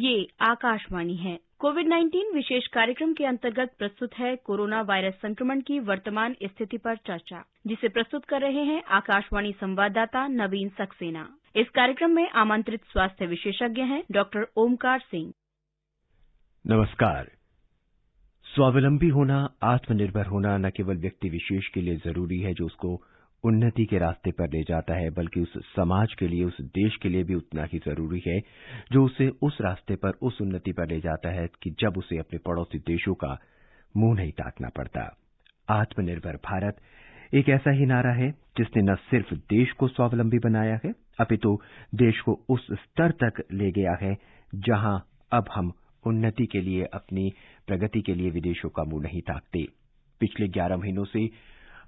ये आकाशवाणी है। कोविड-19 विशेष कार्यक्रम के अंतर्गत प्रस्तुत है कोरोना वायरस संक्रमण की वर्तमान स्थिति पर चर्चा, जिसे प्रस्तुत कर रहे हैं आकाशवाणी संवाददाता नवीन सक्सेना। इस कार्यक्रम में आमंत्रित स्वास्थ्य विशेषज्ञ हैं डॉक्टर ओमकार सिंह। नमस्कार। स्वावलंबी होना, आत्मनिर्भर होना न केवल व्यक्ति विशेष के लिए जरूरी है जो उसको उन्नति के रास्ते पर ले जाता है, बल्कि उस समाज के लिए, उस देश के लिए भी उतना ही जरूरी है जो उसे उस रास्ते पर, उस उन्नति पर ले जाता है कि जब उसे अपने पड़ोसी देशों का मुंह नहीं ताकना पड़ता। आत्मनिर्भर भारत एक ऐसा ही नारा है जिसने न सिर्फ देश को स्वावलंबी बनाया है, अपितु देश को उस स्तर तक ले गया है जहां अब हम उन्नति के लिए, अपनी प्रगति के लिए विदेशों का मुंह नहीं ताकते। पिछले 11 महीनों से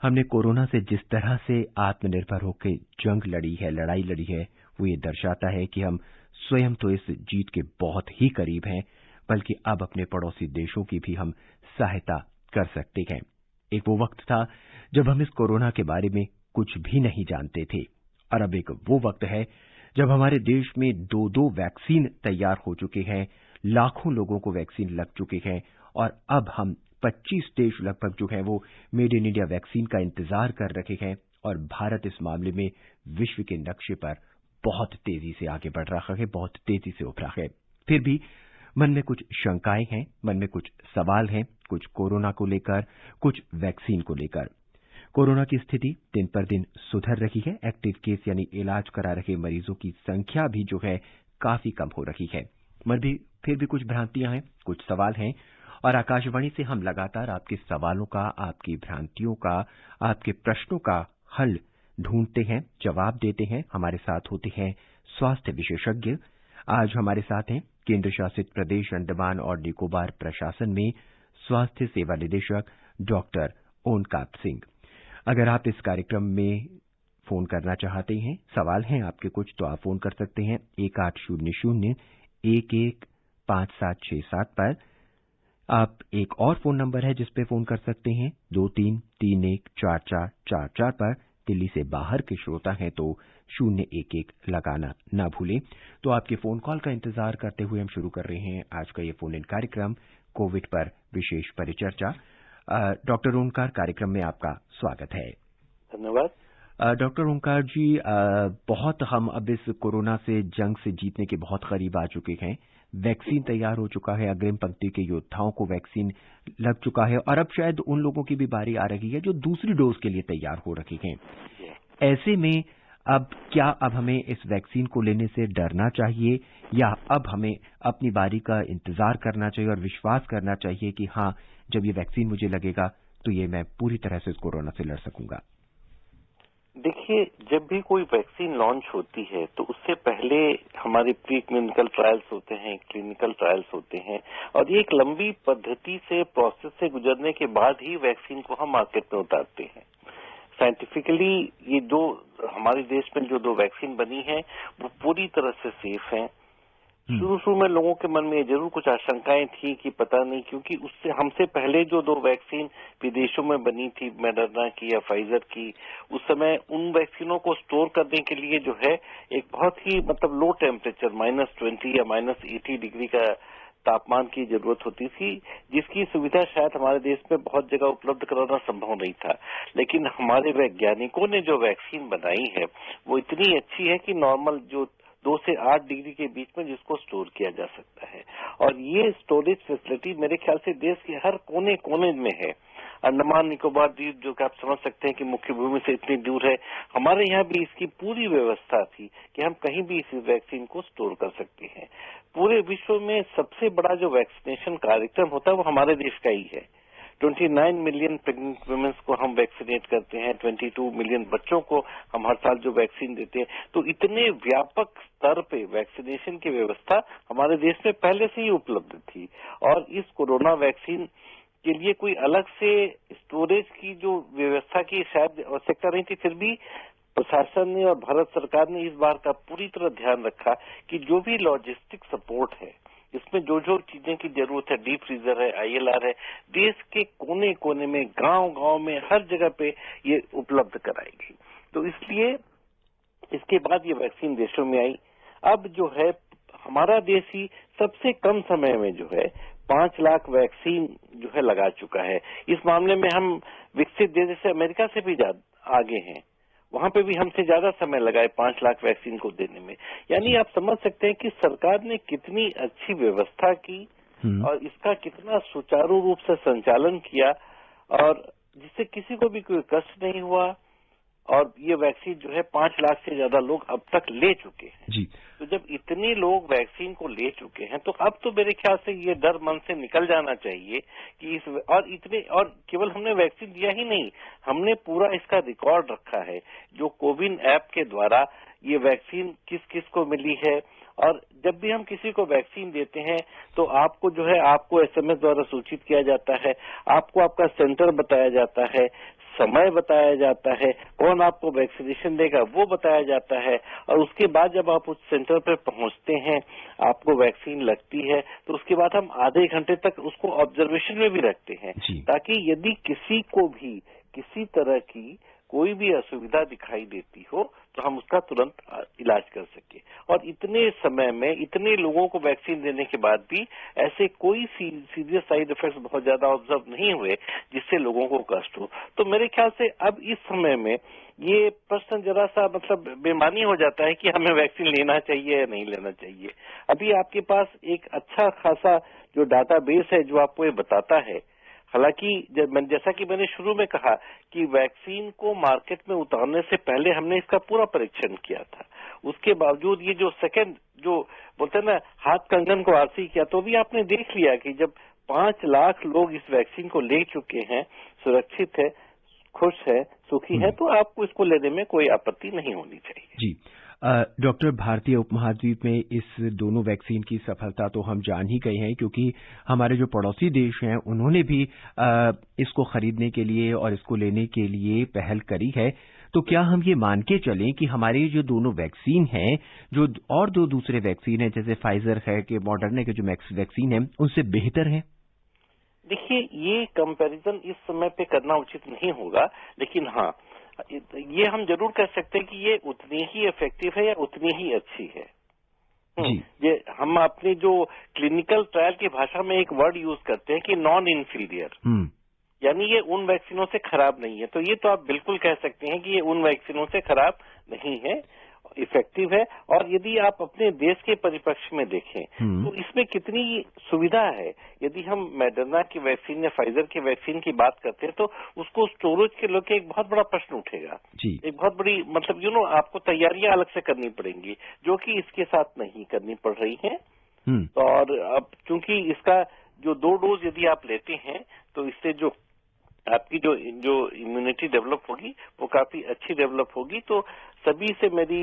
हमने कोरोना से जिस तरह से आत्मनिर्भर होकर जंग लड़ी है, लड़ाई लड़ी है, वो ये दर्शाता है कि हम स्वयं तो इस जीत के बहुत ही करीब हैं, बल्कि अब अपने पड़ोसी देशों की भी हम सहायता कर सकते हैं। एक वो वक्त था जब हम इस कोरोना के बारे में कुछ भी नहीं जानते थे, और अब एक वो वक्त है जब हमारे देश में 2-2 वैक्सीन तैयार हो चुके हैं, लाखों लोगों को वैक्सीन लग चुके हैं, और अब हम 25 देश लगभग जो है वो मेड इन इंडिया वैक्सीन का इंतजार कर रहे हैं, और भारत इस मामले में विश्व के नक्शे पर बहुत तेजी से आगे बढ़ रहा है, बहुत तेजी से उभरा है। फिर भी मन में कुछ शंकाएं हैं, मन में कुछ सवाल हैं, कुछ कोरोना को लेकर, कुछ वैक्सीन को लेकर। कोरोना की स्थिति दिन पर दिन सुधर रही है। एक्टिव केस यानी इलाज करा रहे मरीजों की संख्या भी जो है काफी कम हो रही है। फिर भी कुछ भ्रांतियां हैं, कुछ सवाल हैं, और आकाशवाणी से हम लगातार आपके सवालों का, आपकी भ्रांतियों का, आपके प्रश्नों का हल ढूंढते हैं, जवाब देते हैं। हमारे साथ होते हैं स्वास्थ्य विशेषज्ञ। आज हमारे साथ हैं केंद्र शासित प्रदेश अंडमान और निकोबार प्रशासन में स्वास्थ्य सेवा निदेशक डॉक्टर ओमकार सिंह। अगर आप इस कार्यक्रम में फोन करना चाहते हैं, सवाल हैं आपके कुछ, तो आप फोन कर सकते हैं 1800-115767 पर। आप एक और फोन नंबर है जिस पे फोन कर सकते हैं 23314444 पर। दिल्ली से बाहर के श्रोता हैं तो 011 लगाना ना भूलें। तो आपके फोन कॉल का इंतजार करते हुए हम शुरू कर रहे हैं आज का ये फोन इन कार्यक्रम, कोविड पर विशेष परिचर्चा। डॉक्टर ओमकार, कार्यक्रम में आपका स्वागत है। धन्यवाद। डॉक्टर ओमकार जी, बहुत हम अब इस कोरोना से, जंग से जीतने के बहुत करीब आ चुके हैं। वैक्सीन तैयार हो चुका है, अग्रिम पंक्ति के योद्धाओं को वैक्सीन लग चुका है, और अब शायद उन लोगों की भी बारी आ रही है जो दूसरी डोज के लिए तैयार हो रखे हैं। ऐसे में अब हमें इस वैक्सीन को लेने से डरना चाहिए, या अब हमें अपनी बारी का इंतजार करना चाहिए और विश्वास करना चाहिए कि हाँ, जब ये वैक्सीन मुझे लगेगा तो ये मैं पूरी तरह से इस कोरोना से लड़ सकूंगा? देखिए, जब भी कोई वैक्सीन लॉन्च होती है तो उससे पहले हमारे प्री क्लिनिकल ट्रायल्स होते हैं, क्लिनिकल ट्रायल्स होते हैं, और ये एक लंबी पद्धति से, प्रोसेस से गुजरने के बाद ही वैक्सीन को हम मार्केट में उतारते हैं। साइंटिफिकली ये दो हमारे देश में जो 2 वैक्सीन बनी है वो पूरी तरह से सेफ हैं। शुरू में लोगों के मन में जरूर कुछ आशंकाएं थी कि पता नहीं, क्योंकि उससे हमसे पहले जो 2 वैक्सीन विदेशों में बनी थी, मॉडर्ना की या फाइजर की, उस समय उन वैक्सीनों को स्टोर करने के लिए जो है एक बहुत ही लो टेम्परेचर -20 या -80 डिग्री का तापमान की जरूरत होती थी, जिसकी सुविधा शायद हमारे देश में बहुत जगह उपलब्ध कराना संभव नहीं था। लेकिन हमारे वैज्ञानिकों ने जो वैक्सीन बनाई है वो इतनी अच्छी है कि नॉर्मल जो 2 से 8 डिग्री के बीच में जिसको स्टोर किया जा सकता है, और ये स्टोरेज फैसिलिटी मेरे ख्याल से देश के हर कोने कोने में है। अंडमान निकोबार द्वीप, जो कि आप समझ सकते हैं कि मुख्य भूमि से इतनी दूर है, हमारे यहाँ भी इसकी पूरी व्यवस्था थी कि हम कहीं भी इस वैक्सीन को स्टोर कर सकते हैं। पूरे विश्व में सबसे बड़ा जो वैक्सीनेशन कार्यक्रम होता है वो हमारे देश का ही है। 29 मिलियन प्रेग्नेंट वुमेन्स को हम वैक्सीनेट करते हैं, 22 मिलियन बच्चों को हम हर साल जो वैक्सीन देते हैं। तो इतने व्यापक स्तर पे वैक्सीनेशन की व्यवस्था हमारे देश में पहले से ही उपलब्ध थी, और इस कोरोना वैक्सीन के लिए कोई अलग से स्टोरेज की जो व्यवस्था की शायद आवश्यकता नहीं थी। फिर भी प्रशासन ने और भारत सरकार ने इस बार का पूरी तरह ध्यान रखा कि जो भी लॉजिस्टिक सपोर्ट है, इसमें जो जो चीजें की जरूरत है, डीप फ्रीजर है, ILR है, देश के कोने कोने में, गांव-गांव में, हर जगह पे ये उपलब्ध कराएगी। तो इसलिए इसके बाद ये वैक्सीन देशों में आई। अब जो है हमारा देश ही सबसे कम समय में जो है 5 लाख वैक्सीन जो है लगा चुका है। इस मामले में हम विकसित देश जैसे अमेरिका से भी आगे हैं। वहां पे भी हमसे ज्यादा समय लगा है 5 लाख वैक्सीन को देने में। यानी आप समझ सकते हैं कि सरकार ने कितनी अच्छी व्यवस्था की और इसका कितना सुचारू रूप से संचालन किया, और जिससे किसी को भी कोई कष्ट नहीं हुआ। और ये वैक्सीन जो है 5 लाख से ज्यादा लोग अब तक ले चुके हैं जी। तो जब इतने लोग वैक्सीन को ले चुके हैं तो अब तो मेरे ख्याल से ये डर मन से निकल जाना चाहिए कि और केवल हमने वैक्सीन दिया ही नहीं, हमने पूरा इसका रिकॉर्ड रखा है जो कोविन ऐप के द्वारा ये वैक्सीन किस किस को मिली है। और जब भी हम किसी को वैक्सीन देते हैं तो आपको जो है आपको SMS द्वारा सूचित किया जाता है, आपको आपका सेंटर बताया जाता है, समय बताया जाता है, कौन आपको वैक्सीनेशन देगा वो बताया जाता है, और उसके बाद जब आप उस सेंटर पर पहुंचते हैं आपको वैक्सीन लगती है तो उसके बाद हम आधे घंटे तक उसको ऑब्जर्वेशन में भी रखते हैं ताकि यदि किसी को भी किसी तरह की कोई भी असुविधा दिखाई देती हो तो हम उसका तुरंत इलाज कर सके। और इतने समय में इतने लोगों को वैक्सीन देने के बाद भी ऐसे कोई सीरियस साइड इफेक्ट्स बहुत ज्यादा ऑब्जर्व नहीं हुए जिससे लोगों को कष्ट हो। तो मेरे ख्याल से अब इस समय में ये प्रश्न जरा सा मतलब बेमानी हो जाता है कि हमें वैक्सीन लेना चाहिए या नहीं लेना चाहिए। अभी आपके पास एक अच्छा खासा जो डाटाबेस है जो आपको ये बताता है। हालांकि जैसा कि मैंने शुरू में कहा कि वैक्सीन को मार्केट में उतारने से पहले हमने इसका पूरा परीक्षण किया था, उसके बावजूद ये जो सेकंड जो बोलते हैं ना हाथ कंगन को आरसी किया, तो भी आपने देख लिया कि जब 5 लाख लोग इस वैक्सीन को ले चुके हैं, सुरक्षित है, खुश है, सुखी है, तो आपको इसको लेने में कोई आपत्ति नहीं होनी चाहिए। जी डॉक्टर, भारतीय उपमहाद्वीप में इस दोनों वैक्सीन की सफलता तो हम जान ही गए हैं क्योंकि हमारे जो पड़ोसी देश हैं उन्होंने भी इसको खरीदने के लिए और इसको लेने के लिए पहल करी है। तो क्या हम ये मान के चलें कि हमारी जो दोनों वैक्सीन हैं, जो और दो दूसरे वैक्सीन हैं जैसे फाइजर है कि मॉडर्ना के जो वैक्सीन है उनसे बेहतर है? देखिए, ये कंपैरिजन इस समय पे करना उचित नहीं होगा, लेकिन हाँ ये हम जरूर कह सकते हैं कि ये उतनी ही इफेक्टिव है या उतनी ही अच्छी है। ये हम अपनी जो क्लिनिकल ट्रायल की भाषा में एक वर्ड यूज करते हैं कि नॉन इन्फीरियर, यानी ये उन वैक्सीनों से खराब नहीं है। तो ये तो आप बिल्कुल कह सकते हैं कि ये उन वैक्सीनों से खराब नहीं है, इफेक्टिव है। और यदि आप अपने देश के परिप्रेक्ष्य में देखें तो इसमें कितनी सुविधा है। यदि हम मॉडर्ना की वैक्सीन या फाइजर की वैक्सीन की बात करते हैं तो उसको स्टोरेज के लेके एक बहुत बड़ा प्रश्न उठेगा, एक बहुत बड़ी मतलब आपको तैयारियां अलग से करनी पड़ेंगी जो कि इसके साथ नहीं करनी पड़ रही है। और अब चूंकि इसका जो 2 डोज यदि आप लेते हैं तो इससे जो आपकी जो इम्यूनिटी डेवलप होगी वो काफी अच्छी डेवलप होगी। तो सभी से मेरी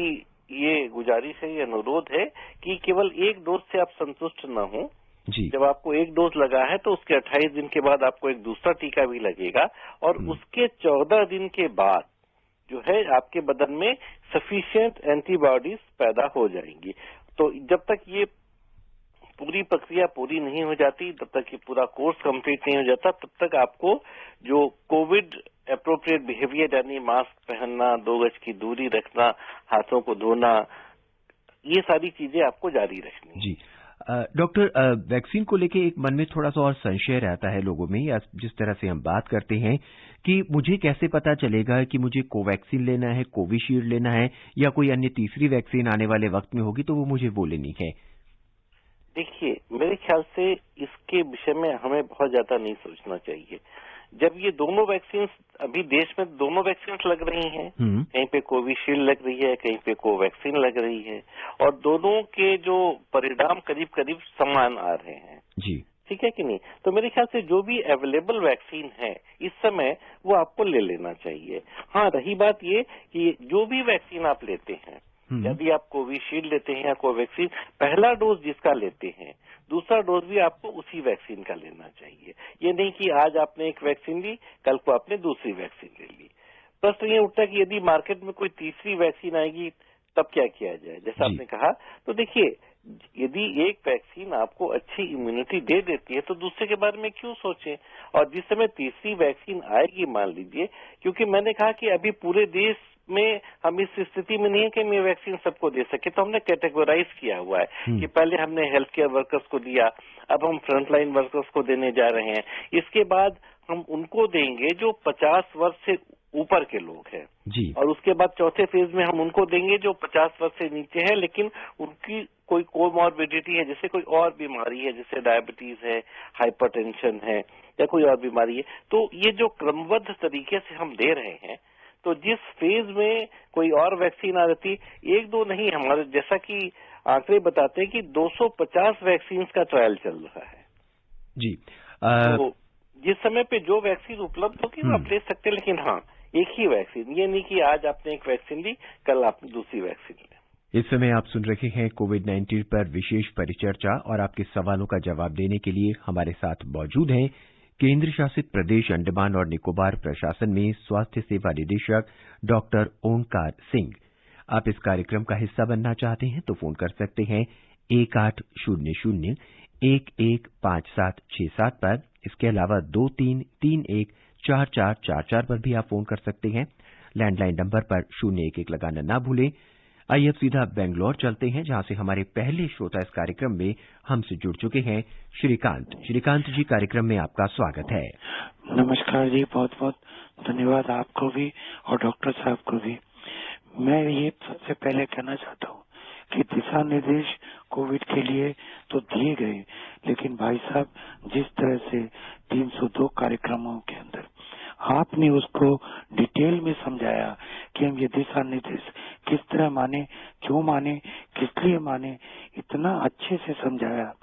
ये गुजारिश है, ये अनुरोध है कि केवल 1 डोज से आप संतुष्ट न हो। जब आपको 1 डोज लगा है तो उसके 28 दिन के बाद आपको एक दूसरा टीका भी लगेगा और उसके 14 दिन के बाद जो है आपके बदन में सफिशिएंट एंटीबॉडीज पैदा हो जाएंगी। तो जब तक ये पूरी प्रक्रिया पूरी नहीं हो जाती, तब तक ये पूरा कोर्स कंप्लीट नहीं हो जाता, तब तक आपको जो कोविड एप्रोप्रिएट बिहेवियर यानी मास्क पहनना, 2 गज की दूरी रखना, हाथों को धोना, ये सारी चीजें आपको जारी रखनी। जी डॉक्टर, वैक्सीन को लेके एक मन में थोड़ा सा और संशय रहता है लोगों में, या जिस तरह से हम बात करते हैं कि मुझे कैसे पता चलेगा कि मुझे कोवैक्सीन लेना है, कोविशील्ड लेना है, या कोई अन्य तीसरी वैक्सीन आने वाले वक्त में होगी तो वो मुझे वो लेनी है। देखिए, मेरे ख्याल से इसके विषय में हमें बहुत ज्यादा नहीं सोचना चाहिए। जब ये दोनों वैक्सीन अभी देश में दोनों वैक्सीन लग रही हैं, कहीं पे कोविशील्ड लग रही है, कहीं पे कोवैक्सीन लग रही है, और दोनों के जो परिणाम करीब करीब समान आ रहे हैं। ठीक है कि नहीं? तो मेरे ख्याल से जो भी अवेलेबल वैक्सीन है इस समय वो आपको ले लेना चाहिए। हाँ, रही बात ये कि जो भी वैक्सीन आप लेते हैं, यदि आप कोविशील्ड लेते हैं या कोवैक्सीन, पहला डोज जिसका लेते हैं दूसरा डोज भी आपको उसी वैक्सीन का लेना चाहिए। ये नहीं कि आज आपने एक वैक्सीन ली, कल को आपने दूसरी वैक्सीन ले ली। प्रश्न ये उठता है कि यदि मार्केट में कोई तीसरी वैक्सीन आएगी तब क्या किया जाए, जैसा आपने कहा। तो देखिए, यदि एक वैक्सीन आपको अच्छी इम्यूनिटी दे देती है तो दूसरे के बारे में क्यों सोचें। और जिस समय तीसरी वैक्सीन आएगी, मान लीजिए, क्योंकि मैंने कहा कि अभी पूरे देश में हम इस स्थिति में नहीं है कि हम ये वैक्सीन सबको दे सके, तो हमने कैटेगराइज किया हुआ है कि पहले हमने हेल्थ केयर वर्कर्स को दिया, अब हम फ्रंटलाइन वर्कर्स को देने जा रहे हैं, इसके बाद हम उनको देंगे जो 50 वर्ष से ऊपर के लोग हैं जी, और उसके बाद चौथे फेज में हम उनको देंगे जो 50 वर्ष से नीचे है लेकिन उनकी कोई कोमॉर्बिडिटी है, जैसे कोई और बीमारी है, जैसे डायबिटीज है, हाइपरटेंशन है या कोई और बीमारी है। तो ये जो क्रमबद्ध तरीके से हम दे रहे हैं, तो जिस फेज में कोई और वैक्सीन आ जाती, एक दो नहीं, हमारे जैसा कि आंकड़े बताते हैं कि 250 वैक्सीन का ट्रायल चल रहा है जी। तो जिस समय पे जो वैक्सीन उपलब्ध होगी वो आप ले सकते हैं, लेकिन हाँ एक ही वैक्सीन, ये नहीं कि आज आपने एक वैक्सीन ली कल आपने दूसरी वैक्सीन ली। इस समय आप सुन रहे हैं कोविड-19 पर विशेष परिचर्चा और आपके सवालों का जवाब देने के लिए हमारे साथ मौजूद हैं केंद्र शासित प्रदेश अंडमान और निकोबार प्रशासन में स्वास्थ्य सेवा निदेशक डॉक्टर ओंकार सिंह। आप इस कार्यक्रम का हिस्सा बनना चाहते हैं तो फोन कर सकते हैं 1800-115767 पर। इसके अलावा 23314444 पर भी आप फोन कर सकते हैं। लैंडलाइन नंबर पर 011 लगाना ना भूलें। आइए अब सीधा बेंगलौर चलते हैं, जहां से हमारे पहले श्रोता इस कार्यक्रम में हमसे जुड़ चुके हैं श्रीकांत। श्रीकांत जी, कार्यक्रम में आपका स्वागत है। नमस्कार जी, बहुत बहुत धन्यवाद आपको भी और डॉक्टर साहब को भी। मैं ये सबसे पहले कहना चाहता हूँ कि दिशा निर्देश कोविड के लिए तो दिए गए, लेकिन भाई साहब जिस तरह से 302 कार्यक्रमों के अंदर आपने उसको डिटेल में समझाया कि हम ये दिशा निर्देश किस तरह माने, क्यों माने, किस लिए माने, इतना अच्छे से समझाया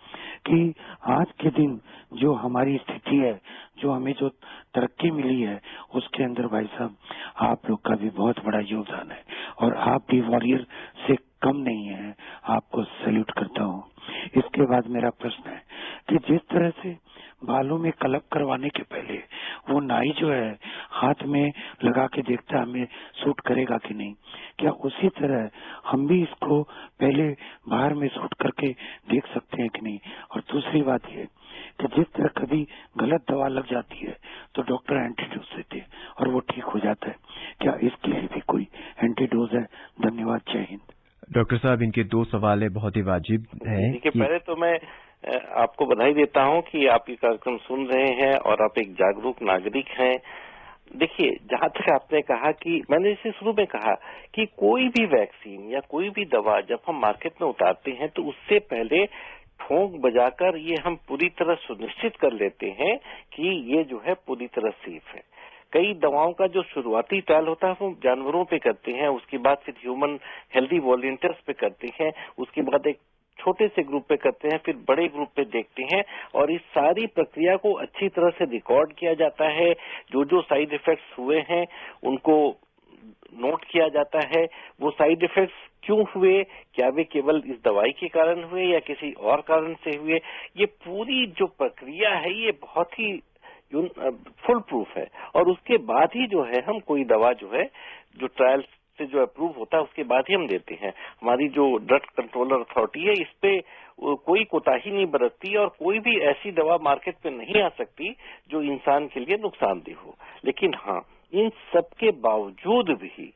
कि आज के दिन जो हमारी स्थिति है, जो हमें जो तरक्की मिली है, उसके अंदर भाई साहब आप लोग का भी बहुत बड़ा योगदान है और आप भी वॉरियर से कम नहीं है। आपको सैल्यूट करता हूँ। इसके बाद मेरा प्रश्न है कि जिस तरह से बालों में कलप करवाने के पहले वो नाई जो है हाथ में लगा के देखता है हमें सूट करेगा कि नहीं, क्या उसी तरह हम भी इसको पहले बाहर में सूट करके देख सकते हैं कि नहीं? और दूसरी बात ये कि जिस तरह कभी गलत दवा लग जाती है तो डॉक्टर एंटीडोज देते हैं और वो ठीक हो जाता है, क्या इसके लिए भी कोई एंटीडोज है? धन्यवाद, जय हिंद। डॉक्टर साहब, इनके दो सवाल है, बहुत ही वाजिब है। देखिए, पहले तो मैं आपको बधाई देता हूं कि आप ये कार्यक्रम सुन रहे हैं और आप एक जागरूक नागरिक हैं। देखिए, जहां तक आपने कहा कि मैंने इसे शुरू में कहा कि कोई भी वैक्सीन या कोई भी दवा जब हम मार्केट में उतारते हैं तो उससे पहले ठोंक बजाकर ये हम पूरी तरह सुनिश्चित कर लेते हैं कि ये जो है पूरी तरह सेफ है। कई दवाओं का जो शुरुआती ट्रायल होता है वो जानवरों पे करते हैं, उसके बाद फिर ह्यूमन हेल्दी वॉलंटियर्स पे करते हैं, उसके बाद एक छोटे से ग्रुप पे करते हैं, फिर बड़े ग्रुप पे देखते हैं और इस सारी प्रक्रिया को अच्छी तरह से रिकॉर्ड किया जाता है। जो जो साइड इफेक्ट्स हुए हैं उनको नोट किया जाता है। वो साइड इफेक्ट्स क्यों हुए, क्या वे केवल इस दवाई के कारण हुए या किसी और कारण से हुए, ये पूरी जो प्रक्रिया है ये बहुत ही फुल प्रूफ है। और उसके बाद ही जो है हम कोई दवा जो है जो ट्रायल से जो अप्रूव होता है उसके बाद ही हम देते हैं। हमारी जो ड्रग कंट्रोलर अथॉरिटी है इस पे कोई कोताही नहीं बरतती और कोई भी ऐसी दवा मार्केट पे नहीं आ सकती जो इंसान के लिए नुकसानदेह हो। लेकिन हाँ, इन सब के बावजूद भी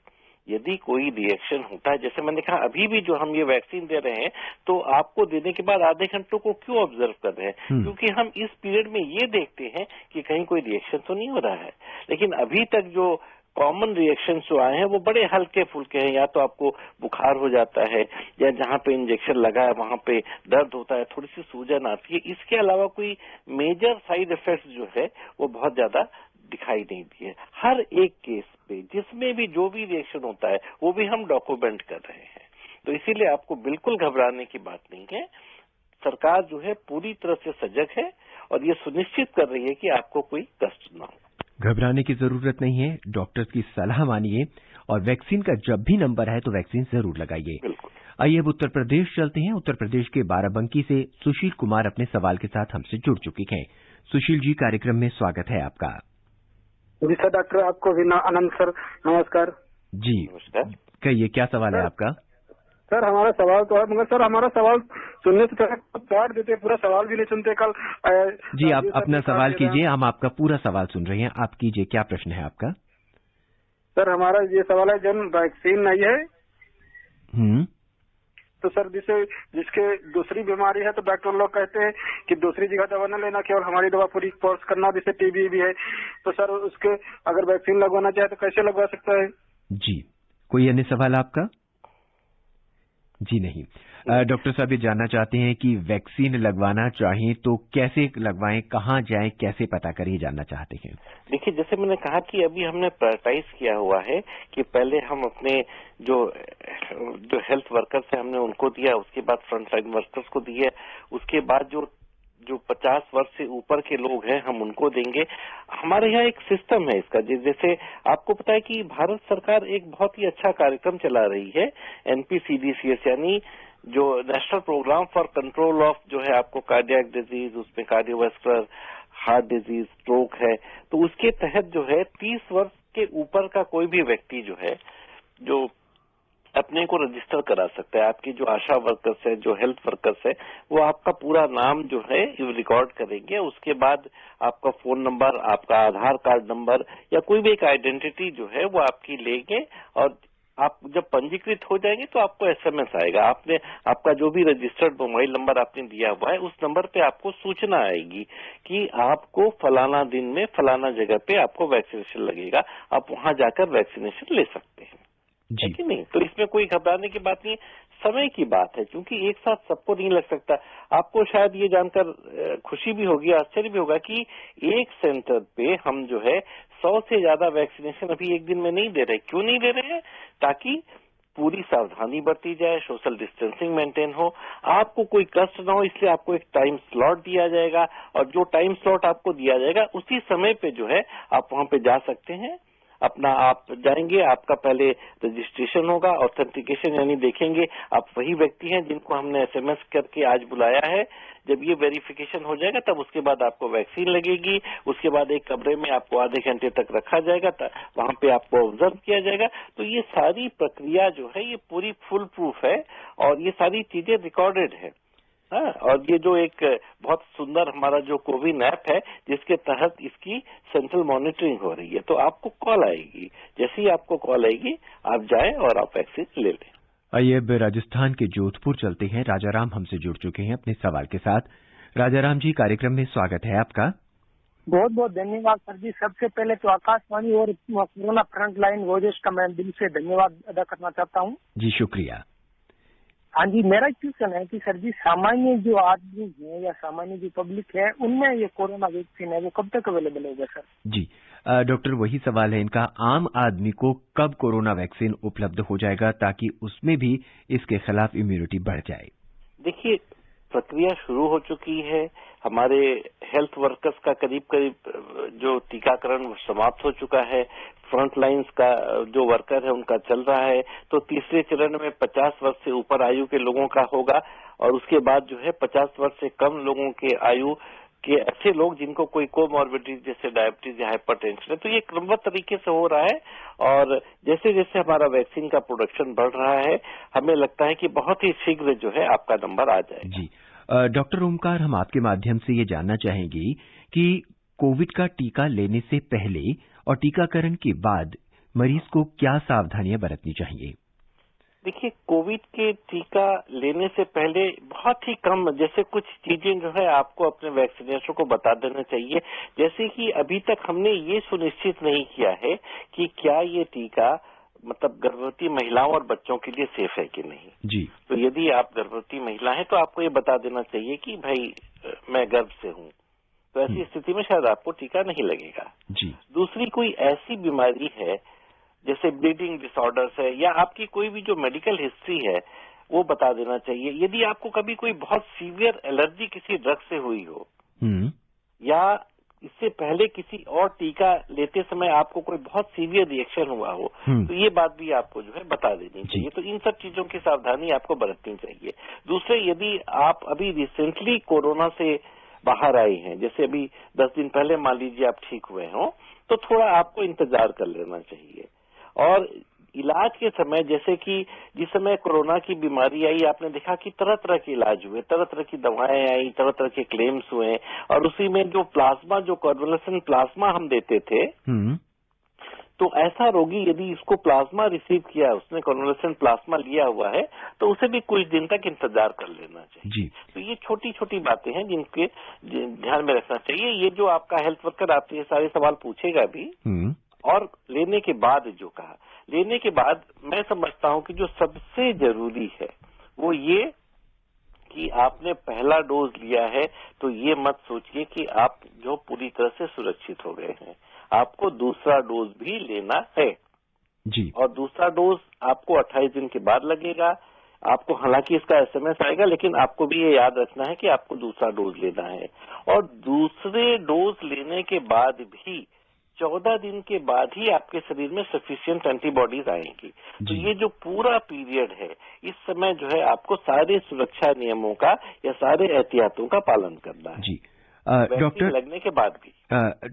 यदि कोई रिएक्शन होता है, जैसे मैंने कहा अभी भी जो हम ये वैक्सीन दे रहे हैं तो आपको देने के बाद आधे घंटों को क्यों ऑब्जर्व कर रहे हैं? क्योंकि हम इस पीरियड में ये देखते हैं कि कहीं कोई रिएक्शन तो नहीं हो रहा है। लेकिन अभी तक जो कॉमन रिएक्शन जो आए हैं वो बड़े हल्के फुल्के हैं। या तो आपको बुखार हो जाता है या जहां पे इंजेक्शन लगा है वहां पे दर्द होता है, थोड़ी सी सूजन आती है। इसके अलावा कोई मेजर साइड इफेक्ट्स जो है वो बहुत ज्यादा दिखाई नहीं दिए। हर एक केस पे जिसमें भी जो भी रिएक्शन होता है वो भी हम डॉक्यूमेंट कर रहे हैं। तो इसीलिए आपको बिल्कुल घबराने की बात नहीं है। सरकार जो है पूरी तरह से सजग है और ये सुनिश्चित कर रही है कि आपको कोई कष्ट ना हो। घबराने की जरूरत नहीं है, डॉक्टर्स की सलाह मानिए और वैक्सीन का जब भी नंबर है तो वैक्सीन जरूर लगाइए। बिल्कुल। आइए अब उत्तर प्रदेश चलते हैं। उत्तर प्रदेश के बाराबंकी से सुशील कुमार अपने सवाल के साथ हमसे जुड़ चुके हैं। सुशील जी, कार्यक्रम में स्वागत है आपका। जी सर, डॉक्टर आपको भी आनंद सर, नमस्कार जी। नमस्कार। कहिए, क्या सवाल है आपका? सर हमारा सवाल तो है, मगर सर हमारा सवाल सुनने से पहले काट देते, पूरा सवाल भी नहीं सुनते। कल जी, आप अपना सवाल कीजिए, हम आपका पूरा सवाल सुन रहे हैं। आप कीजिए, क्या प्रश्न है आपका? सर हमारा ये सवाल है, जब वैक्सीन नहीं है तो सर जिसके दूसरी बीमारी है तो डॉक्टर लोग कहते हैं कि दूसरी जगह दवा न लेना, केवल हमारी दवा पूरी कोर्स करना, जिससे टीबी भी है। तो सर उसके अगर वैक्सीन लगवाना चाहे तो कैसे लगवा सकता है? जी, कोई अन्य सवाल आपका? जी नहीं। डॉक्टर साहब ये जानना चाहते हैं कि वैक्सीन लगवाना चाहें तो कैसे लगवाएं, कहां जाएं, कैसे पता करें, ये जानना चाहते हैं। देखिए, जैसे मैंने कहा कि अभी हमने प्रायोरिटाइज किया हुआ है कि पहले हम अपने जो हेल्थ वर्कर्स हैं हमने उनको दिया, उसके बाद फ्रंट लाइन वर्कर्स को दिया, उसके बाद जो 50 वर्ष से ऊपर के लोग हैं हम उनको देंगे। हमारे यहाँ एक सिस्टम है इसका, जैसे आपको पता है कि भारत सरकार एक बहुत ही अच्छा कार्यक्रम चला रही है, NPCDCS, यानी जो national programme for control of जो है आपको कार्डियक डिजीज, उसमें कार्डियोवास्कुलर, हार्ट डिजीज, स्ट्रोक है। तो उसके तहत जो है 30 वर्ष के ऊपर का कोई भी व्यक्ति जो है जो अपने को रजिस्टर करा सकता है। आपकी जो आशा वर्कर्स है, जो हेल्थ वर्कर्स है, वो आपका पूरा नाम जो है रिकॉर्ड करेंगे। उसके बाद आपका फोन नंबर, आपका आधार कार्ड नंबर या कोई भी एक आइडेंटिटी जो है वो आपकी लेंगे, और आप जब पंजीकृत हो जाएंगे तो आपको SMS आएगा। आपका जो भी रजिस्टर्ड मोबाइल नंबर आपने दिया हुआ है उस नंबर पे आपको सूचना आएगी कि आपको फलाना दिन में फलाना जगह पे आपको वैक्सीनेशन लगेगा, आप वहां जाकर वैक्सीनेशन ले सकते हैं, है कि नहीं? तो इसमें कोई घबराने की बात नहीं, समय की बात है, क्योंकि एक साथ सबको नहीं लग सकता। आपको शायद ये जानकर खुशी भी होगी, आश्चर्य भी होगा कि एक सेंटर पे हम जो है 100 से ज्यादा वैक्सीनेशन अभी एक दिन में नहीं दे रहे। क्यों नहीं दे रहे हैं? ताकि पूरी सावधानी बरती जाए, सोशल डिस्टेंसिंग मेंटेन हो, आपको कोई कष्ट ना हो, इसलिए आपको एक टाइम स्लॉट दिया जाएगा, और जो टाइम स्लॉट आपको दिया जाएगा उसी समय पे जो है आप वहां पे जा सकते हैं। अपना आप जाएंगे, आपका पहले रजिस्ट्रेशन होगा, ऑथेंटिकेशन यानी देखेंगे आप वही व्यक्ति हैं जिनको हमने SMS करके आज बुलाया है। जब ये वेरिफिकेशन हो जाएगा तब उसके बाद आपको वैक्सीन लगेगी। उसके बाद एक कमरे में आपको आधे घंटे तक रखा जाएगा, वहां पे आपको ऑब्जर्व किया जाएगा। तो ये सारी प्रक्रिया जो है ये पूरी फुल प्रूफ है और ये सारी चीजें रिकॉर्डेड है। हाँ, और ये जो एक बहुत सुंदर हमारा जो कोविन ऐप है जिसके तहत इसकी सेंट्रल मॉनिटरिंग हो रही है, तो आपको कॉल आएगी, जैसे ही आपको कॉल आएगी आप जाएं और आप वैक्सीन ले लें। आइए अब राजस्थान के जोधपुर चलते हैं। राजाराम हमसे जुड़ चुके हैं अपने सवाल के साथ। राजाराम जी, कार्यक्रम में स्वागत है आपका। बहुत बहुत धन्यवाद सर जी। सबसे पहले तो आकाशवाणी और कोरोना फ्रंट लाइन वॉरियर्स का मैं दिल से धन्यवाद अदा करना चाहता हूँ। जी शुक्रिया। हाँ जी, मेरा क्वेश्चन है कि सर जी सामान्य जो आदमी है या सामान्य जो पब्लिक है उनमें ये कोरोना वैक्सीन है वो कब तक अवेलेबल होगा सर? जी डॉक्टर, वही सवाल है इनका, आम आदमी को कब कोरोना वैक्सीन उपलब्ध हो जाएगा ताकि उसमें भी इसके खिलाफ इम्यूनिटी बढ़ जाए? देखिए, प्रक्रिया शुरू हो चुकी है। हमारे हेल्थ वर्कर्स का करीब करीब जो टीकाकरण समाप्त हो चुका है। फ्रंट लाइन्स का जो वर्कर है उनका चल रहा है। तो तीसरे चरण में 50 वर्ष से ऊपर आयु के लोगों का होगा, और उसके बाद जो है 50 वर्ष से कम लोगों के आयु के ऐसे लोग जिनको कोई कोमॉर्बिडिटी जैसे डायबिटीज या हाइपरटेंशन है। तो ये क्रमबद्ध तरीके से हो रहा है, और जैसे जैसे हमारा वैक्सीन का प्रोडक्शन बढ़ रहा है हमें लगता है कि बहुत ही शीघ्र जो है आपका नंबर आ जाएगा। जी डॉक्टर ओमकार, हम आपके माध्यम से ये जानना चाहेंगे कि कोविड का टीका लेने से पहले और टीकाकरण के बाद मरीज को क्या सावधानियां बरतनी चाहिए? देखिए, कोविड के टीका लेने से पहले बहुत ही कम, जैसे कुछ चीजें जो है आपको अपने वैक्सीनेटर को बता देना चाहिए। जैसे कि अभी तक हमने ये सुनिश्चित नहीं किया है कि क्या ये टीका मतलब गर्भवती महिलाओं और बच्चों के लिए सेफ है कि नहीं। जी। तो यदि आप गर्भवती महिला हैं तो आपको ये बता देना चाहिए कि भाई मैं गर्भ से हूँ, तो ऐसी स्थिति में शायद आपको टीका नहीं लगेगा। जी। दूसरी कोई ऐसी बीमारी है जैसे ब्लीडिंग डिसऑर्डर्स है या आपकी कोई भी जो मेडिकल हिस्ट्री है वो बता देना चाहिए। यदि आपको कभी कोई बहुत सीवियर एलर्जी किसी ड्रग से हुई हो या इससे पहले किसी और टीका लेते समय आपको कोई बहुत सीवियर रिएक्शन हुआ हो, तो ये बात भी आपको जो है बता देनी चाहिए। तो इन सब चीजों की सावधानी आपको बरतनी चाहिए। दूसरे, यदि आप अभी रिसेंटली कोरोना से बाहर आए हैं, जैसे अभी 10 दिन पहले मान लीजिए आप ठीक हुए हों, तो थोड़ा आपको इंतजार कर लेना चाहिए। और इलाज के समय, जैसे कि जिस समय कोरोना की बीमारी आई आपने देखा कि तरह तरह के इलाज हुए, तरह तरह की दवाएं आई, तरह तरह के क्लेम्स हुए, और उसी में जो प्लाज्मा, जो कन्वलेसेंट प्लाज्मा हम देते थे, तो ऐसा रोगी यदि इसको प्लाज्मा रिसीव किया, उसने कॉन्वलेसेंट प्लाज्मा लिया हुआ है, तो उसे भी कुछ दिन तक इंतजार कर लेना चाहिए जी। तो ये छोटी छोटी बातें हैं जिनके ध्यान में रखना चाहिए। ये जो आपका हेल्थ वर्कर आपसे ये सारे सवाल पूछेगा भी, और लेने के बाद जो कहा, लेने के बाद मैं समझता हूं कि जो सबसे जरूरी है वो ये कि आपने पहला डोज लिया है तो ये मत सोचिए कि आप जो पूरी तरह से सुरक्षित हो गए हैं, आपको दूसरा डोज भी लेना है जी। और दूसरा डोज आपको 28 दिन के बाद लगेगा। आपको हालांकि इसका एसएमएस आएगा, लेकिन आपको भी ये याद रखना है कि आपको दूसरा डोज लेना है। और दूसरे डोज लेने के बाद भी 14 दिन के बाद ही आपके शरीर में सफिशिएंट एंटीबॉडीज आएंगी। तो ये जो पूरा पीरियड है, इस समय जो है आपको सारे सुरक्षा नियमों का या सारे एहतियातों का पालन करना है जी। डॉक्टर लगने के बाद भी।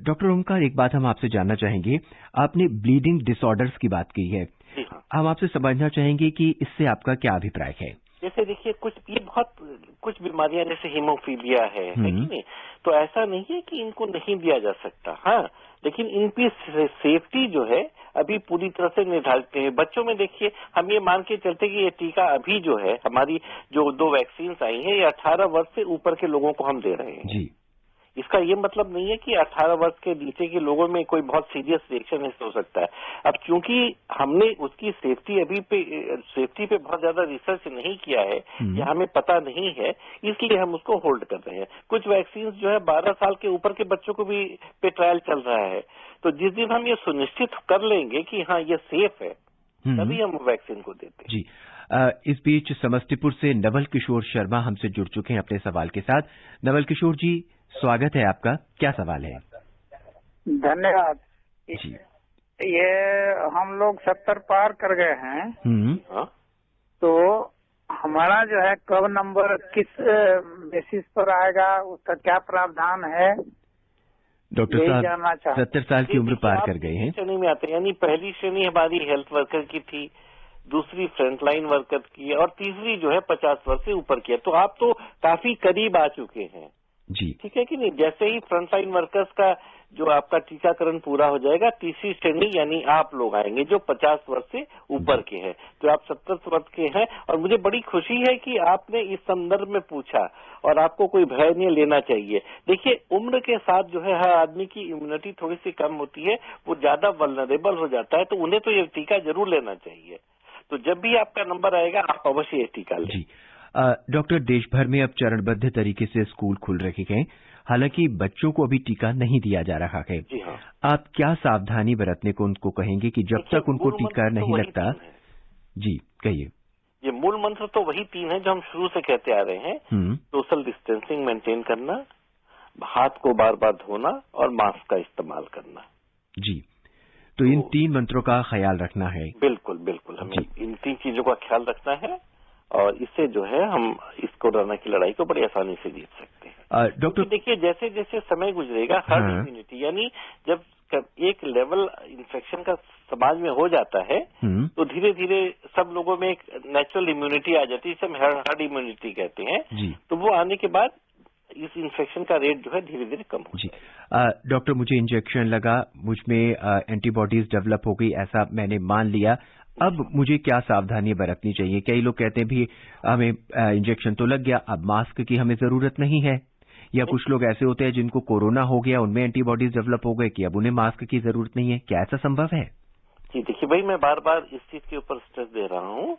डॉक्टर ओमकार, एक बात हम आपसे जानना चाहेंगे, आपने ब्लीडिंग डिसऑर्डर्स की बात की है। जी हाँ। हम आपसे समझना चाहेंगे कि इससे आपका क्या अभिप्राय है? जैसे देखिए, कुछ बीमारियां जैसे हीमोफीलिया है कि नहीं, तो ऐसा नहीं है कि इनको नहीं दिया जा सकता, हाँ, लेकिन इनकी सेफ्टी जो है अभी पूरी तरह से निर्धारित नहीं है। बच्चों में देखिए, हम ये मान के चलते कि ये टीका अभी जो है, हमारी जो 2 वैक्सीन आई हैं, ये 18 वर्ष से ऊपर के लोगों को हम दे रहे हैं जी। इसका ये मतलब नहीं है कि 18 वर्ष के नीचे के लोगों में कोई बहुत सीरियस रिएक्शन हो सकता है। अब चूंकि हमने उसकी सेफ्टी पे बहुत ज्यादा रिसर्च नहीं किया है या हमें पता नहीं है, इसलिए हम उसको होल्ड कर रहे हैं। कुछ वैक्सीन जो है 12 साल के ऊपर के बच्चों को भी पे ट्रायल चल रहा है। तो जिस दिन हम ये सुनिश्चित कर लेंगे कि हाँ ये सेफ है, तभी हम वैक्सीन को देते हैं। जी। इस बीच समस्तीपुर से नवल किशोर शर्मा हमसे जुड़ चुके हैं अपने सवाल के साथ। नवल किशोर जी, स्वागत है आपका, क्या सवाल है? धन्यवाद जी। ये हम लोग 70 पार कर गए हैं, तो हमारा जो है कब नंबर किस बेसिस पर आएगा, उसका क्या प्रावधान है? डॉक्टर साहब 70 साल की उम्र पार कर गए हैं। श्रेणी में आते हैं, यानी पहली श्रेणी हमारी हेल्थ वर्कर की थी, दूसरी फ्रंटलाइन वर्कर की है और तीसरी जो है 50 वर्ष से ऊपर की है। तो आप तो काफी करीब आ चुके हैं जी। ठीक है कि नहीं। जैसे ही फ्रंटलाइन वर्कर्स का जो आपका टीकाकरण पूरा हो जाएगा, तीसरी श्रेणी यानी आप लोग आएंगे जो 50 वर्ष से ऊपर के हैं। तो आप 70 वर्ष के हैं और मुझे बड़ी खुशी है कि आपने इस संदर्भ में पूछा और आपको कोई भय नहीं लेना चाहिए। देखिए, उम्र के साथ जो है हर आदमी की इम्यूनिटी थोड़ी सी कम होती है, वो ज्यादा वल्नरेबल हो जाता है, तो उन्हें तो ये टीका जरूर लेना चाहिए। तो जब भी आपका नंबर आएगा आप अवश्य ये टीका लें। डॉक्टर, देश भर में अब चरणबद्ध तरीके से स्कूल खुल रहे हैं, हालांकि बच्चों को अभी टीका नहीं दिया जा रहा है। जी हाँ। आप क्या सावधानी बरतने को उनको कहेंगे कि जब तक उनको टीका नहीं लगता? जी कहिए। ये मूल मंत्र तो वही 3 है जो हम शुरू से कहते आ रहे हैं। सोशल डिस्टेंसिंग मेंटेन करना, हाथ को बार बार धोना और मास्क का इस्तेमाल करना। जी, तो इन 3 मंत्रों का ख्याल रखना है। बिल्कुल बिल्कुल, हमें इन 3 चीजों का ख्याल रखना है और इससे जो है हम इस कोरोना की लड़ाई को बड़ी आसानी से जीत सकते हैं। डॉक्टर देखिए, जैसे जैसे समय गुजरेगा हर्ड इम्यूनिटी, यानी जब एक लेवल इन्फेक्शन का समाज में हो जाता है तो धीरे धीरे सब लोगों में एक नेचुरल इम्यूनिटी आ जाती है, जिसे हम हर्ड इम्यूनिटी कहते हैं। तो वो आने के बाद इस इन्फेक्शन का रेट जो है धीरे धीरे कम हो जाएगा। डॉक्टर, मुझे इंजेक्शन लगा, मुझमें एंटीबॉडीज डेवलप हो गई, ऐसा मैंने मान लिया, अब मुझे क्या सावधानी बरतनी चाहिए? कई लोग कहते हैं भी हमें इंजेक्शन तो लग गया, अब मास्क की हमें जरूरत नहीं है, या कुछ लोग ऐसे होते हैं जिनको कोरोना हो गया, उनमें एंटीबॉडीज डेवलप हो गए कि अब उन्हें मास्क की जरूरत नहीं है। क्या ऐसा संभव है? जी देखिए भाई, मैं बार बार इस चीज के ऊपर स्ट्रेस दे रहा हूँ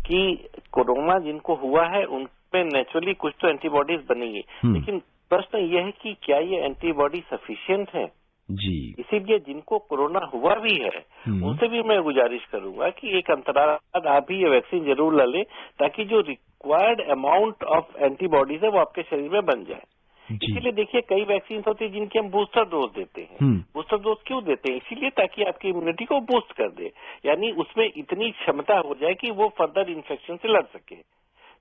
कि कोरोना जिनको हुआ है उनमें नेचुरली कुछ तो एंटीबॉडीज बनेंगी, लेकिन प्रश्न यह है कि क्या ये एंटीबॉडी सफिशिएंट है जी। इसीलिए जिनको कोरोना हुआ भी है उनसे भी मैं गुजारिश करूंगा कि एक अंतराल बाद आप भी ये वैक्सीन जरूर ले लें, ताकि जो रिक्वायर्ड अमाउंट ऑफ एंटीबॉडीज है वो आपके शरीर में बन जाए। इसीलिए देखिए, कई वैक्सीन होती है जिनकी हम बूस्टर डोज देते हैं। बूस्टर डोज क्यों देते हैं? इसीलिए ताकि आपकी इम्यूनिटी को बूस्ट कर दे, यानी उसमें इतनी क्षमता हो जाए कि वो फर्दर इन्फेक्शन से लड़ सके।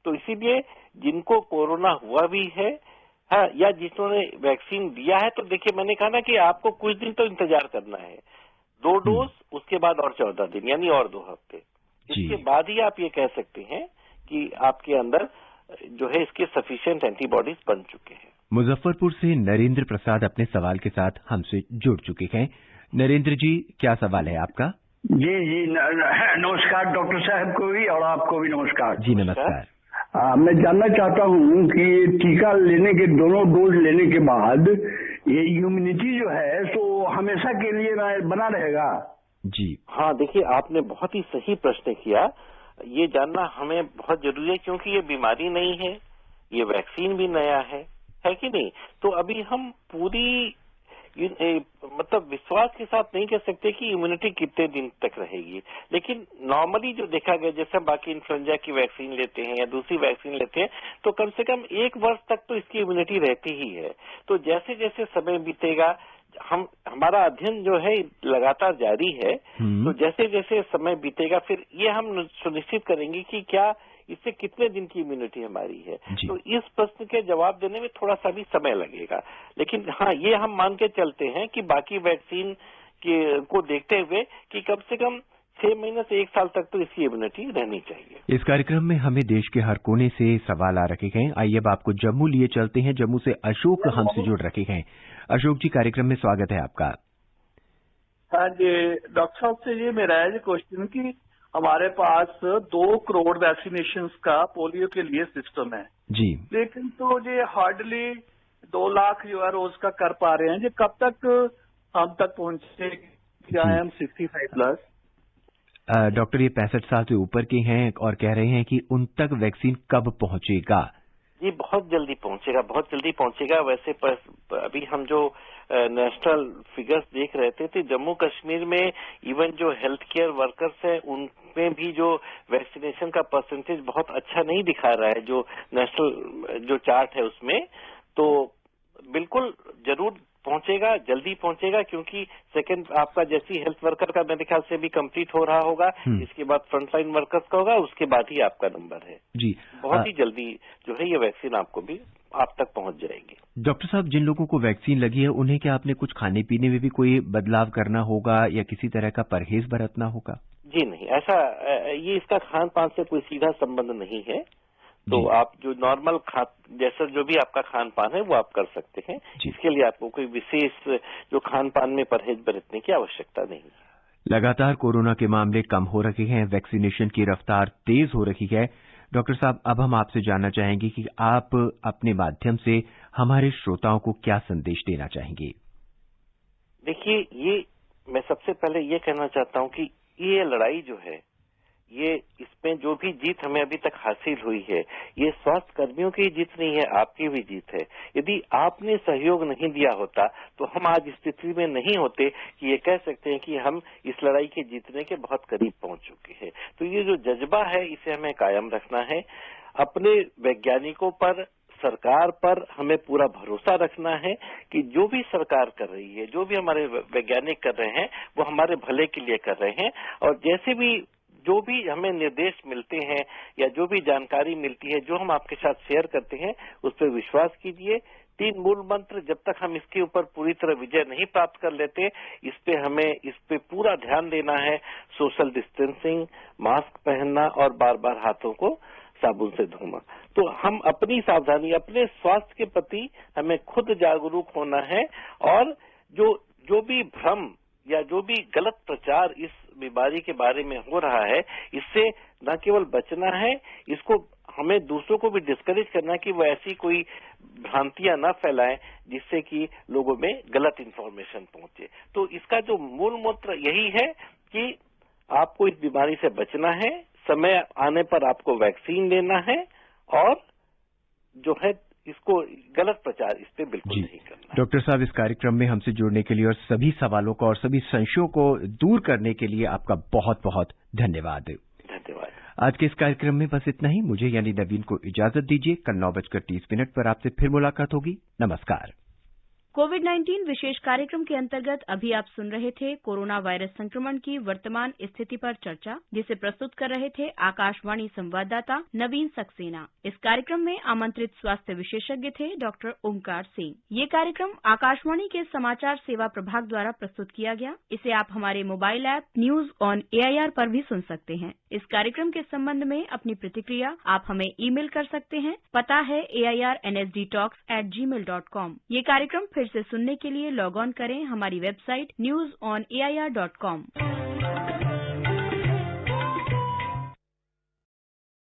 तो इसीलिए जिनको कोरोना हुआ भी है, हाँ, या जिन्होंने वैक्सीन दिया है, तो देखिए मैंने कहा ना कि आपको कुछ दिन तो इंतजार करना है, 2 डोज, उसके बाद और 14 दिन यानी और 2 हफ्ते। इसके बाद ही आप ये कह सकते हैं कि आपके अंदर जो है इसके सफिशिएंट एंटीबॉडीज बन चुके हैं। मुजफ्फरपुर से नरेंद्र प्रसाद अपने सवाल के साथ हमसे जुड़ चुके हैं। नरेंद्र जी, क्या सवाल है आपका? जी नमस्कार डॉक्टर साहब को भी और आपको भी नमस्कार। जी नमस्कार। मैं जानना चाहता हूँ कि टीका लेने के दोनों डोज लेने के बाद ये इम्यूनिटी जो है तो हमेशा के लिए बना रहेगा? जी हाँ, देखिए आपने बहुत ही सही प्रश्न किया। ये जानना हमें बहुत जरूरी है क्योंकि ये बीमारी नहीं है, ये वैक्सीन भी नया है कि नहीं। तो अभी हम पूरी मतलब विश्वास के साथ नहीं कह सकते कि इम्यूनिटी कितने दिन तक रहेगी, लेकिन नॉर्मली जो देखा गया जैसे हम बाकी इन्फ्लुएंजा की वैक्सीन लेते हैं या दूसरी वैक्सीन लेते हैं तो कम से कम 1 वर्ष तक तो इसकी इम्यूनिटी रहती ही है। तो जैसे जैसे समय बीतेगा हमारा अध्ययन जो है लगातार जारी है, तो जैसे जैसे समय बीतेगा फिर ये हम सुनिश्चित करेंगे कि क्या इससे कितने दिन की इम्यूनिटी हमारी है। तो इस प्रश्न के जवाब देने में थोड़ा सा भी समय लगेगा, लेकिन हाँ ये हम मान के चलते हैं कि बाकी वैक्सीन को देखते हुए कि कम से कम 6 महीने से 1 साल तक तो इसकी इम्यूनिटी रहनी चाहिए। इस कार्यक्रम में हमें देश के हर कोने से सवाल आ रखे गए। आइए अब आपको जम्मू लिए चलते हैं। जम्मू से अशोक हमसे जुड़ रखे हैं। अशोक जी, कार्यक्रम में स्वागत है आपका। हाँ जी, डॉक्टर साहब से ये मेरा है क्वेश्चन कि हमारे पास 2 करोड़ वैक्सीनेशन का पोलियो के लिए सिस्टम है जी, लेकिन तो ये हार्डली 2 लाख जो है रोज का कर पा रहे हैं। ये कब तक हम तक पहुंचे? क्या है हम 65 प्लस? डॉक्टर ये 65 साल से ऊपर के हैं और कह रहे हैं कि उन तक वैक्सीन कब पहुंचेगा? जी बहुत जल्दी पहुंचेगा, बहुत जल्दी पहुंचेगा। वैसे अभी हम जो नेशनल फिगर्स देख रहे थे तो जम्मू कश्मीर में इवन जो हेल्थ केयर वर्कर्स हैं उनमें भी जो वैक्सीनेशन का परसेंटेज बहुत अच्छा नहीं दिखा रहा है जो नेशनल जो चार्ट है उसमें। तो बिल्कुल जरूर पहुंचेगा, जल्दी पहुंचेगा, क्योंकि सेकंड आपका जैसी हेल्थ वर्कर का मेरे ख्याल से भी कंप्लीट हो रहा होगा, इसके बाद फ्रंटलाइन वर्कर्स का होगा, उसके बाद ही आपका नंबर है जी। बहुत ही जल्दी जो है ये वैक्सीन आपको भी आप तक पहुंच जाएगी। डॉक्टर साहब, जिन लोगों को वैक्सीन लगी है उन्हें क्या आपने कुछ खाने पीने में भी कोई बदलाव करना होगा या किसी तरह का परहेज बरतना होगा? जी नहीं, ऐसा ये इसका खान पान से कोई सीधा संबंध नहीं है। तो आप जो नॉर्मल जैसा जो भी आपका खान पान है वो आप कर सकते हैं। इसके लिए आपको कोई विशेष जो खान पान में परहेज बरतने की आवश्यकता नहीं है। लगातार कोरोना के मामले कम हो रहे हैं, वैक्सीनेशन की रफ्तार तेज हो रही है। डॉक्टर साहब, अब हम आपसे जानना चाहेंगे कि आप अपने माध्यम से हमारे श्रोताओं को क्या संदेश देना चाहेंगे? देखिए, ये मैं सबसे पहले ये कहना चाहता हूं कि ये लड़ाई जो है ये इसमें जो भी जीत हमें अभी तक हासिल हुई है ये स्वास्थ्य कर्मियों की जीत नहीं है, आपकी भी जीत है। यदि आपने सहयोग नहीं दिया होता तो हम आज इस स्थिति में नहीं होते कि ये कह सकते हैं कि हम इस लड़ाई के जीतने के बहुत करीब पहुंच चुके हैं। तो ये जो जज्बा है इसे हमें कायम रखना है। अपने वैज्ञानिकों पर, सरकार पर हमें पूरा भरोसा रखना है कि जो भी सरकार कर रही है, जो भी हमारे वैज्ञानिक कर रहे हैं वो हमारे भले के लिए कर रहे हैं। और जैसे भी जो भी हमें निर्देश मिलते हैं या जो भी जानकारी मिलती है जो हम आपके साथ शेयर करते हैं उस पर विश्वास कीजिए। 3 मूल मंत्र, जब तक हम इसके ऊपर पूरी तरह विजय नहीं प्राप्त कर लेते हमें इस पे पूरा ध्यान देना है। सोशल डिस्टेंसिंग, मास्क पहनना और बार बार हाथों को साबुन से धोना। तो हम अपनी सावधानी, अपने स्वास्थ्य के प्रति हमें खुद जागरूक होना है। और जो भी भ्रम या जो भी गलत प्रचार इस बीमारी के बारे में हो रहा है इससे न केवल बचना है, इसको हमें दूसरों को भी डिस्करेज करना कि वो ऐसी कोई भ्रांतियां न फैलाएं जिससे कि लोगों में गलत इंफॉर्मेशन पहुंचे। तो इसका जो मूल मंत्र यही है कि आपको इस बीमारी से बचना है, समय आने पर आपको वैक्सीन लेना है और जो है इसको गलत प्रचार इस पे बिल्कुल नहीं करना। डॉक्टर साहब, इस कार्यक्रम में हमसे जुड़ने के लिए और सभी सवालों को और सभी संशयों को दूर करने के लिए आपका बहुत बहुत धन्यवाद। धन्यवाद। आज के इस कार्यक्रम में बस इतना ही। मुझे यानी नवीन को इजाजत दीजिए। कल 9:30 पर आपसे फिर मुलाकात होगी। नमस्कार। कोविड-19 विशेष कार्यक्रम के अंतर्गत अभी आप सुन रहे थे कोरोना वायरस संक्रमण की वर्तमान स्थिति पर चर्चा, जिसे प्रस्तुत कर रहे थे आकाशवाणी संवाददाता नवीन सक्सेना। इस कार्यक्रम में आमंत्रित स्वास्थ्य विशेषज्ञ थे डॉक्टर ओमकार सिंह। ये कार्यक्रम आकाशवाणी के समाचार सेवा प्रभाग द्वारा प्रस्तुत किया गया। इसे आप हमारे mobile app news on AIR पर भी सुन सकते हैं। इस कार्यक्रम के संबंध में अपनी प्रतिक्रिया आप हमें ईमेल कर सकते हैं। पता है AIRNSDtalks@gmail.com। ये कार्यक्रम फिर फिर से सुनने के लिए लॉग ऑन करें हमारी वेबसाइट newsonair.com।